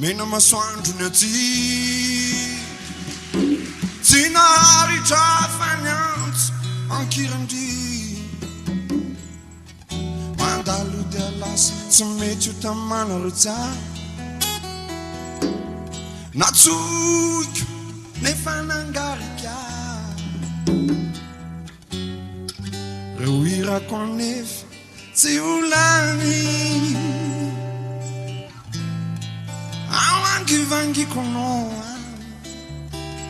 Mena masoandro ny aty tsy naharitra fanyantsy ankirandry mandalo dia lasa tsy mety ho tamana rotsa natsoiko nefa nangarika reo irako anefa tsy olany vangi kono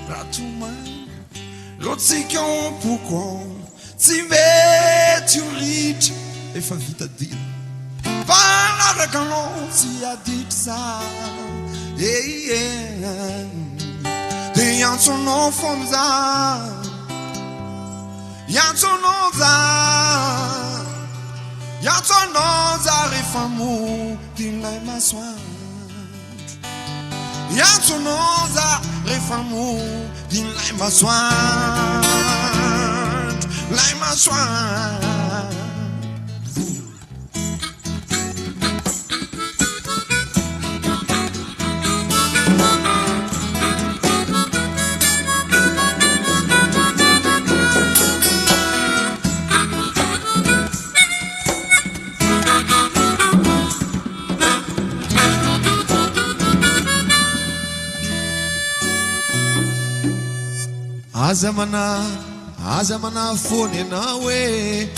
ratuma rotsika ompoko tsy mety ho ritra efa vita dina fanaraka anao tsy aditra za de iantsonao foana za iantsonao za rehefa modin'ilay masoandro iantsonao za rehefa modin'ilay masoandro lay masoandro aza mana fony anao e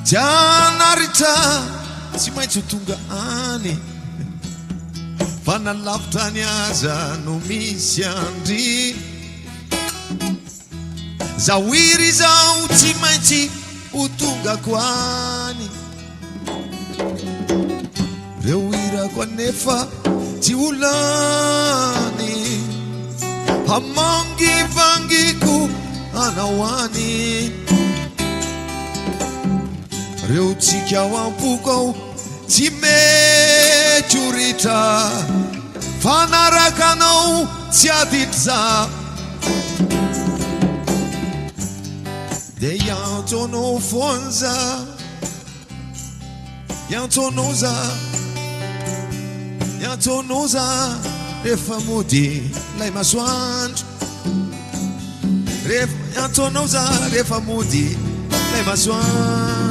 janaritra tsy maintsy ho tonga any fa nalavitra ny aza no misy andry zaho iry zao tsy maintsy ho tongako any reo irako anefa tsy olany hamangivangiko anao any reo tsika ao ampoko ao tsy mety ho ritra fanaraka anao tsy aditra za de iantsonao foana za iantsonao za rehefa mody lay masoandro iantsonao za rehefa mody lay masoandro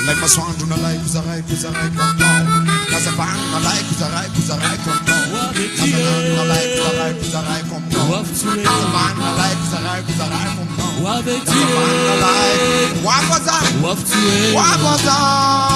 Like my swan, do not like, kuzarai, come down. Nazavan, I like, kuzarai, come down. Nazavan, I like, kuzarai, come down. Nazavan, I like, kuzarai, come down. Nazavan, I like, what was that? What was that?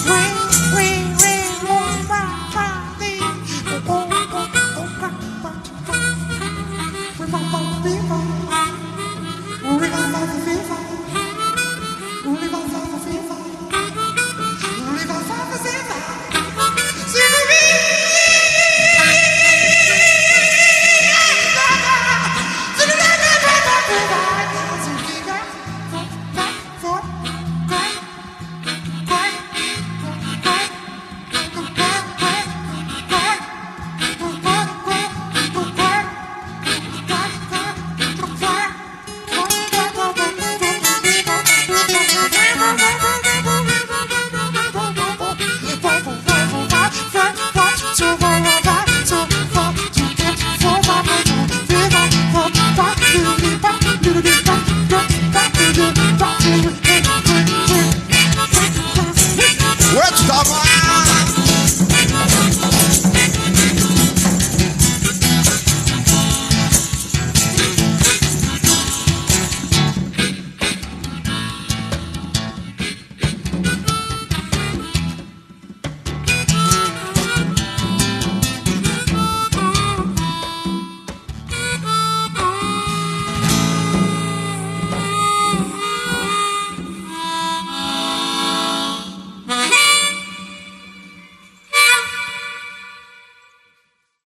What